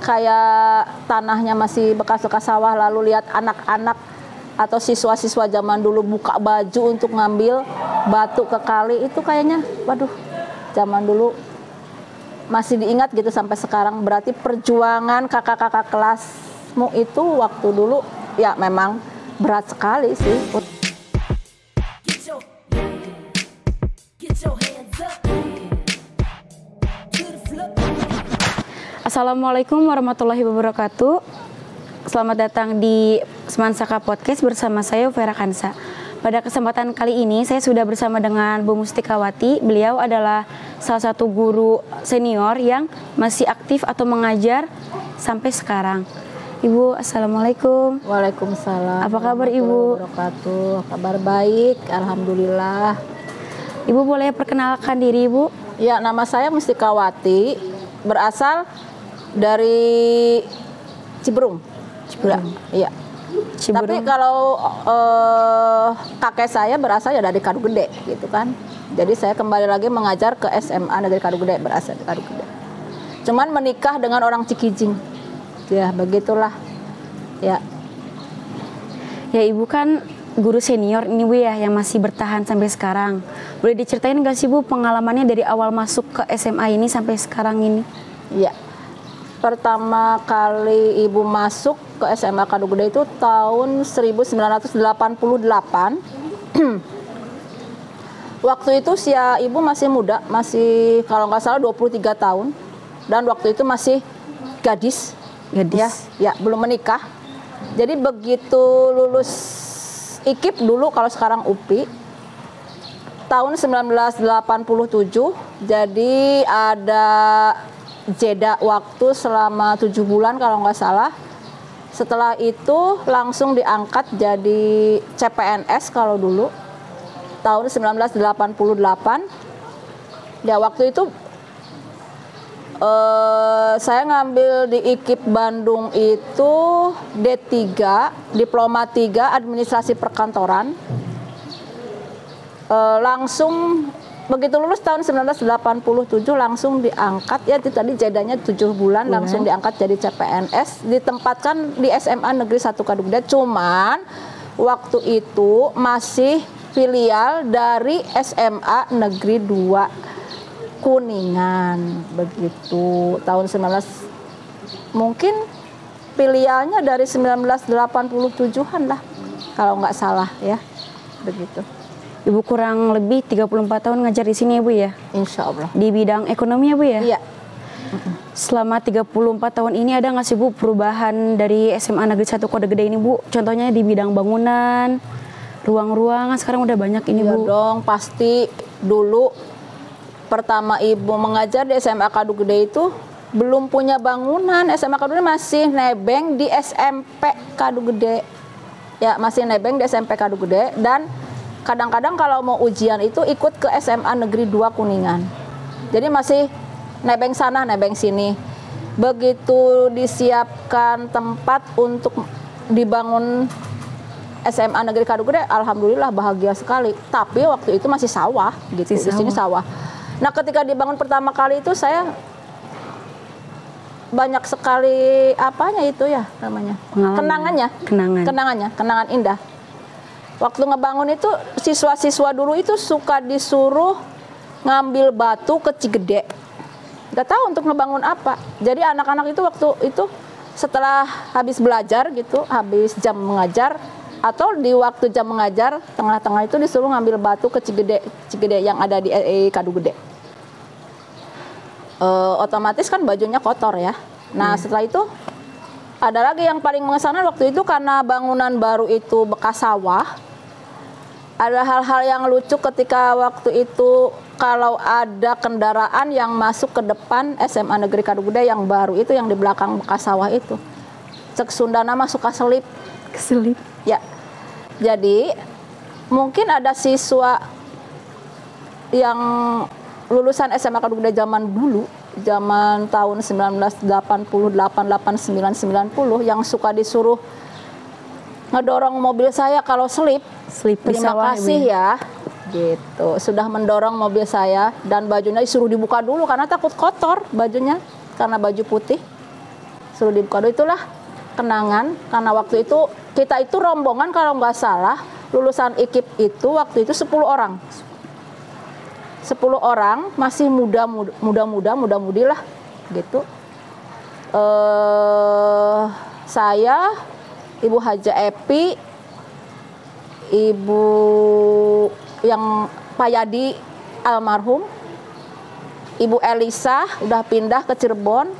kayak tanahnya masih bekas-bekas sawah, lalu lihat anak-anak atau siswa-siswa zaman dulu buka baju untuk ngambil batu ke kali, itu kayaknya waduh, zaman dulu masih diingat gitu sampai sekarang. Berarti perjuangan kakak-kakak kelasmu itu waktu dulu ya memang berat sekali sih. Assalamualaikum warahmatullahi wabarakatuh. Selamat datang di Semansaka Podcast bersama saya Vera Kansa. Pada kesempatan kali ini saya sudah bersama dengan Bu Mustikawati. Beliau adalah salah satu guru senior yang masih aktif atau mengajar sampai sekarang. Ibu, Assalamualaikum. Waalaikumsalam. Apa kabar Ibu? Wabarakatuh. Kabar baik, alhamdulillah. Ibu boleh perkenalkan diri Ibu? Ya, nama saya Mustikawati, berasal dari Ciberung. Iya. Tapi kalau kakek saya berasal ya dari Kadu Gede gitu kan. Jadi saya kembali lagi mengajar ke SMA Negeri Kadu Gede, berasal dari Kadu Gede. Cuman menikah dengan orang Cikijing. Ya, begitulah. Ya. Ya, Ibu kan guru senior ini Bu ya, yang masih bertahan sampai sekarang. Boleh diceritain nggak sih Bu pengalamannya dari awal masuk ke SMA ini sampai sekarang ini? Iya. Pertama kali Ibu masuk ke SMA Kadu Gede itu tahun 1988. Waktu itu usia Ibu masih muda, masih kalau nggak salah 23 tahun. Dan waktu itu masih gadis. Ya, belum menikah. Jadi begitu lulus IKIP dulu, kalau sekarang UPI, tahun 1987, jadi ada jeda waktu selama 7 bulan kalau nggak salah. Setelah itu langsung diangkat jadi CPNS kalau dulu, tahun 1988. Ya, waktu itu saya ngambil di IKIP Bandung itu D3, Diploma 3 Administrasi Perkantoran. Langsung begitu lulus tahun 1987 langsung diangkat, ya tadi jedanya 7 bulan langsung diangkat jadi CPNS, ditempatkan di SMA Negeri 1 Kadu Gede. Cuman waktu itu masih filial dari SMA Negeri 2 Kuningan, begitu tahun 19 mungkin filialnya dari 1987-an lah kalau nggak salah ya, begitu. Ibu kurang lebih 34 tahun ngajar di sini ya Bu ya? Insya Allah. Di bidang ekonomi ya Bu ya? Iya. Selama 34 tahun ini ada nggak sih Bu perubahan dari SMA Negeri 1 Kadu Gede ini Bu? Contohnya di bidang bangunan, ruang-ruangan sekarang udah banyak ini Ya Bu. dong, pasti dulu pertama Ibu mengajar di SMA Kadu Gede itu belum punya bangunan. SMA Kadu Gede masih nebeng di SMP Kadu Gede. Ya, masih nebeng di SMP Kadu Gede, dan kadang-kadang kalau mau ujian itu ikut ke SMA Negeri 2 Kuningan. Jadi masih nebeng sana, nebeng sini. Begitu disiapkan tempat untuk dibangun SMA Negeri Kadu Gede, alhamdulillah bahagia sekali. Tapi waktu itu masih sawah gitu, di sini sawah. Nah, ketika dibangun pertama kali itu saya banyak sekali apanya itu ya namanya? Kenangan indah. Waktu ngebangun itu siswa-siswa dulu itu suka disuruh ngambil batu ke Cigede. Gak tahu untuk ngebangun apa. Jadi anak-anak itu waktu itu setelah habis belajar gitu, habis jam mengajar atau di waktu jam mengajar tengah-tengah itu disuruh ngambil batu ke Cigede yang ada di Kadu Gede. Otomatis kan bajunya kotor ya. Nah, setelah itu ada lagi yang paling mengesankan waktu itu karena bangunan baru itu bekas sawah. Ada hal-hal yang lucu ketika waktu itu kalau ada kendaraan yang masuk ke depan SMA Negeri Kadu Gede yang baru itu, yang di belakang bekas sawah itu. Cek Sunda nama suka selip. Keselip. Ya. Jadi mungkin ada siswa yang lulusan SMA Kadu Gede zaman dulu, zaman tahun 1988, 89, 90 yang suka disuruh ngedorong mobil saya kalau selip. Terima kasih ya. Gitu. Sudah mendorong mobil saya dan bajunya disuruh dibuka dulu karena takut kotor bajunya karena baju putih. suruh dibuka dulu. Itulah kenangan, karena waktu itu kita itu rombongan kalau nggak salah lulusan IKIP itu waktu itu 10 orang. 10 orang masih muda-mudi lah gitu. Saya, Ibu Haja Epi, Ibu yang Pak Yadi almarhum, Ibu Elisa udah pindah ke Cirebon,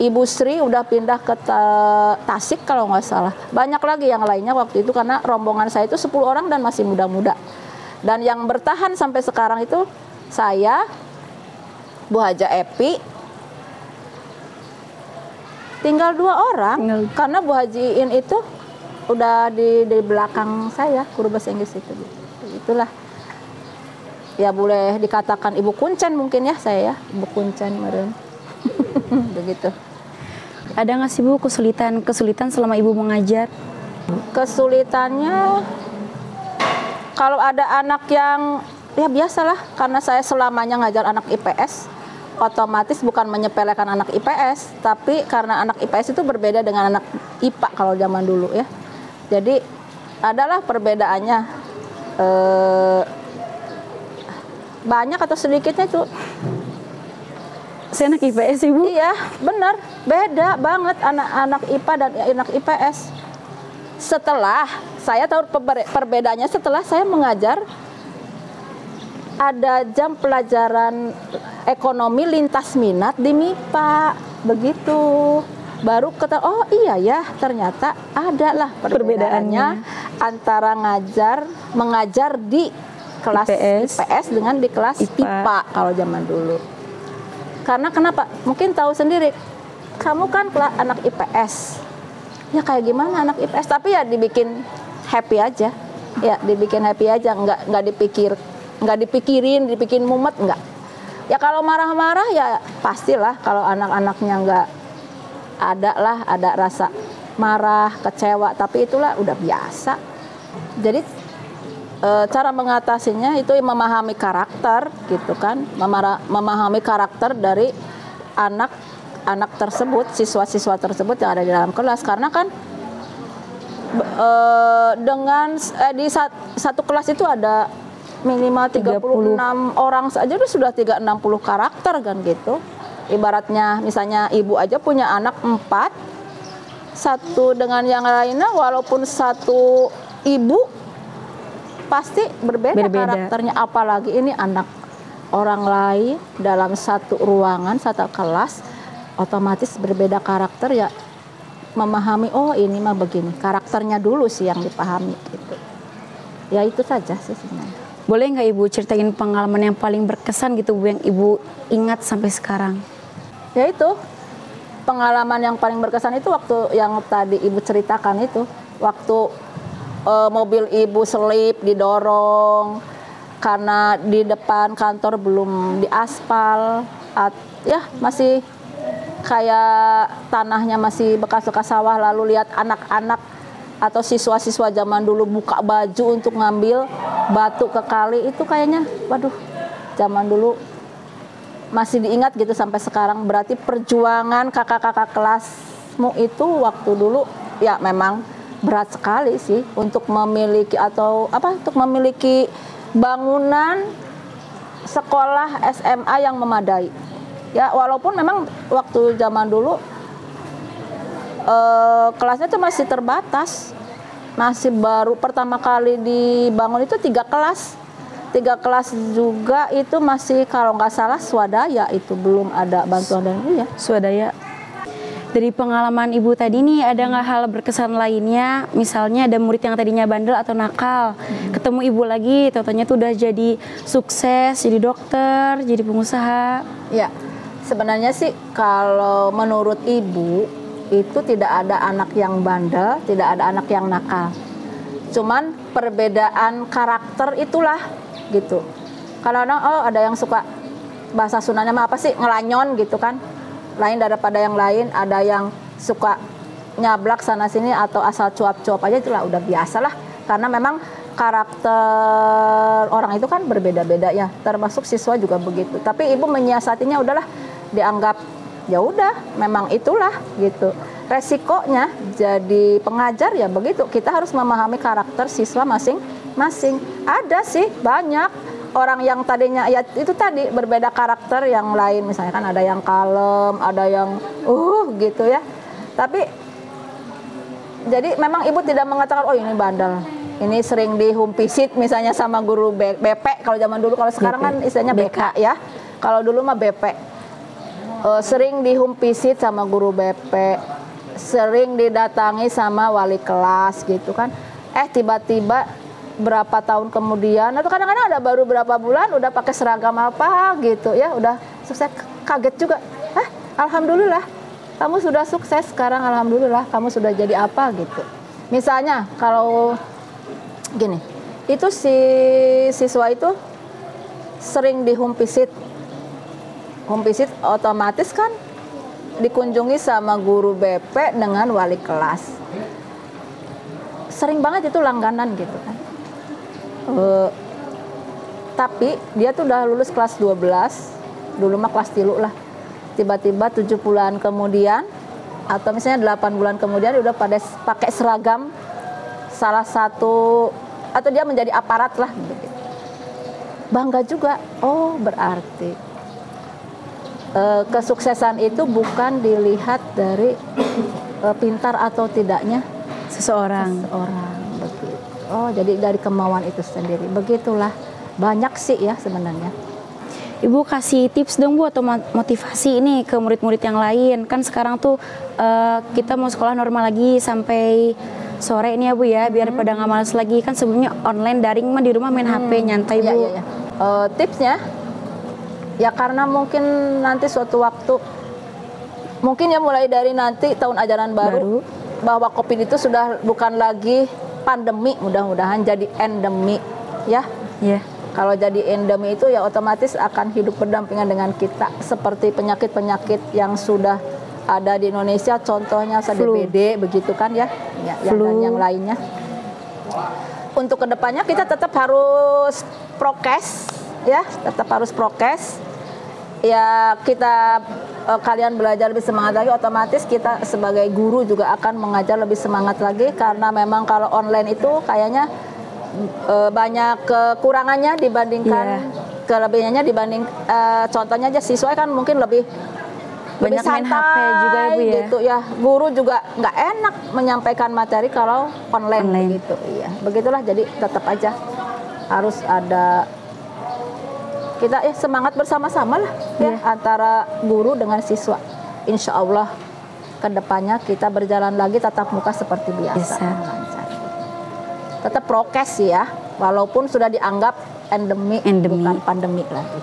Ibu Sri udah pindah ke Tasik kalau nggak salah. Banyak lagi yang lainnya waktu itu karena rombongan saya itu 10 orang dan masih muda-muda. Dan yang bertahan sampai sekarang itu saya, Bu Haja Epi, tinggal 2 orang karena Bu Hajiin itu udah di belakang saya, guru bahasa Inggris itu. Itulah. Ya boleh dikatakan Ibu Kuncen mungkin ya saya, Ibu Kuncen meren. Begitu. Ada nggak sih Bu kesulitan selama Ibu mengajar? Kesulitannya kalau ada anak yang ya biasalah, karena saya selamanya ngajar anak IPS, otomatis bukan menyepelekan anak IPS, tapi karena anak IPS itu berbeda dengan anak IPA kalau zaman dulu ya. Jadi adalah perbedaannya banyak atau sedikitnya itu. Saya anak IPS Ibu. Iya, benar. Beda banget anak-anak IPA dan anak IPS. Setelah saya tahu perbedaannya setelah saya mengajar ada jam pelajaran ekonomi lintas minat di MIPA. Begitu. Baru kata oh iya ya, ternyata ada lah perbedaannya antara mengajar di kelas IPS dengan di kelas IPA kalau zaman dulu. Karena kenapa? Mungkin tahu sendiri, kamu kan anak IPS. Ya kayak gimana anak IPS? Tapi ya dibikin happy aja. Ya dibikin happy aja, nggak dipikirin mumet, nggak. Ya kalau marah-marah ya pastilah kalau anak-anaknya nggak ada rasa marah, kecewa. Tapi itulah udah biasa. Jadi cara mengatasinya itu memahami karakter gitu kan, memahami karakter dari anak tersebut, siswa-siswa tersebut yang ada di dalam kelas. Karena kan di satu kelas itu ada minimal 36 orang saja itu sudah 360 karakter kan gitu. Ibaratnya misalnya ibu aja punya anak 4, satu dengan yang lainnya walaupun satu ibu pasti berbeda karakternya, apalagi ini anak orang lain dalam satu ruangan, satu kelas, otomatis berbeda karakter ya. Memahami oh ini mah begini, karakternya dulu sih yang dipahami gitu. Ya itu saja sih sebenarnya. Boleh nggak Ibu ceritain pengalaman yang paling berkesan gitu Bu, yang Ibu ingat sampai sekarang? Ya itu pengalaman yang paling berkesan itu waktu yang tadi Ibu ceritakan itu, waktu mobil Ibu selip didorong karena di depan kantor belum diaspal, ya masih kayak tanahnya masih bekas-bekas sawah, lalu lihat anak-anak atau siswa-siswa zaman dulu buka baju untuk ngambil batu ke kali, itu kayaknya waduh zaman dulu masih diingat gitu sampai sekarang. Berarti perjuangan kakak-kakak kelasmu itu waktu dulu ya memang berat sekali sih untuk memiliki untuk memiliki bangunan sekolah SMA yang memadai. Ya walaupun memang waktu zaman dulu kelasnya itu masih terbatas, masih baru pertama kali dibangun itu 3 kelas. 3 kelas juga itu masih kalau nggak salah swadaya, itu belum ada bantuan dan ya Swadaya. Dari pengalaman Ibu tadi nih, ada nggak hal berkesan lainnya? Misalnya ada murid yang tadinya bandel atau nakal, ketemu Ibu lagi, totonya tuh udah jadi sukses, jadi dokter, jadi pengusaha. Ya, sebenarnya sih kalau menurut Ibu itu tidak ada anak yang bandel, tidak ada anak yang nakal. Cuman perbedaan karakter itulah gitu. Kadang-kadang ada yang suka bahasa Sundanya apa sih ngelanyon gitu kan, lain daripada yang lain, ada yang suka nyablak sana sini atau asal cuap-cuap aja, itulah udah biasa lah karena memang karakter orang itu kan berbeda-beda ya, termasuk siswa juga begitu. Tapi Ibu menyiasatinya udahlah, dianggap ya udah memang itulah gitu. resikonya jadi pengajar ya begitu. Kita harus memahami karakter siswa masing-masing. Ada sih banyak orang yang tadinya ya itu tadi berbeda karakter yang lain, misalnya kan ada yang kalem, ada yang gitu ya. Tapi jadi memang ibu tidak mengatakan oh ini bandel, ini sering dihumpisit misalnya sama guru BP kalau zaman dulu, kalau sekarang kan istilahnya BK ya. Kalau dulu mah BP. Sering dihumpisit sama guru BP, sering didatangi sama wali kelas gitu kan. Tiba-tiba berapa tahun kemudian atau kadang-kadang ada baru berapa bulan udah pakai seragam apa gitu ya, udah sukses. Kaget juga. Alhamdulillah kamu sudah sukses sekarang, alhamdulillah kamu sudah jadi apa gitu. Misalnya kalau gini, itu si siswa itu sering dihumpisit, otomatis kan dikunjungi sama guru BP dengan wali kelas. Sering banget itu langganan gitu kan. Tapi dia tuh udah lulus kelas 12, dulu mah kelas 3 lah. Tiba-tiba 7 bulan kemudian atau misalnya 8 bulan kemudian udah pada pakai seragam salah satu, atau dia menjadi aparat lah gitu. Bangga juga. Oh berarti kesuksesan itu bukan dilihat dari pintar atau tidaknya seseorang begitu. Oh jadi dari kemauan itu sendiri. Begitulah, banyak sih ya sebenarnya. Ibu kasih tips dong Bu atau motivasi ini ke murid-murid yang lain. Kan sekarang tuh kita mau sekolah normal lagi sampai sore ini ya Bu ya, biar pada nggak males lagi. Kan sebelumnya online daring mah di rumah main HP nyantai Bu. Iya. Tipsnya ya karena mungkin nanti suatu waktu, mungkin ya mulai dari nanti tahun ajaran baru bahwa COVID itu sudah bukan lagi pandemi, mudah-mudahan jadi endemi ya. Iya. Kalau jadi endemi itu ya otomatis akan hidup berdampingan dengan kita, seperti penyakit-penyakit yang sudah ada di Indonesia, contohnya DBD begitu kan ya, dan yang lainnya. Untuk kedepannya kita tetap harus prokes ya, tetap harus prokes. Ya kita kalian belajar lebih semangat lagi, otomatis kita sebagai guru juga akan mengajar lebih semangat lagi, karena memang kalau online itu kayaknya banyak kekurangannya dibandingkan kelebihannya dibanding contohnya aja siswa kan mungkin lebih banyak main santai HP juga ya Bu ya. gitu ya. Guru juga nggak enak menyampaikan materi kalau online. Gitu. Iya, begitulah, jadi tetap aja harus ada kita semangat bersama-sama lah ya antara guru dengan siswa. Insya Allah kedepannya kita berjalan lagi tatap muka seperti biasa. Tetap prokes ya, walaupun sudah dianggap endemi. Bukan pandemi lagi.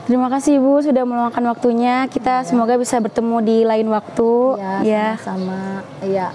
Terima kasih Ibu sudah meluangkan waktunya. Kita semoga bisa bertemu di lain waktu. Ya, sama-sama. Iya.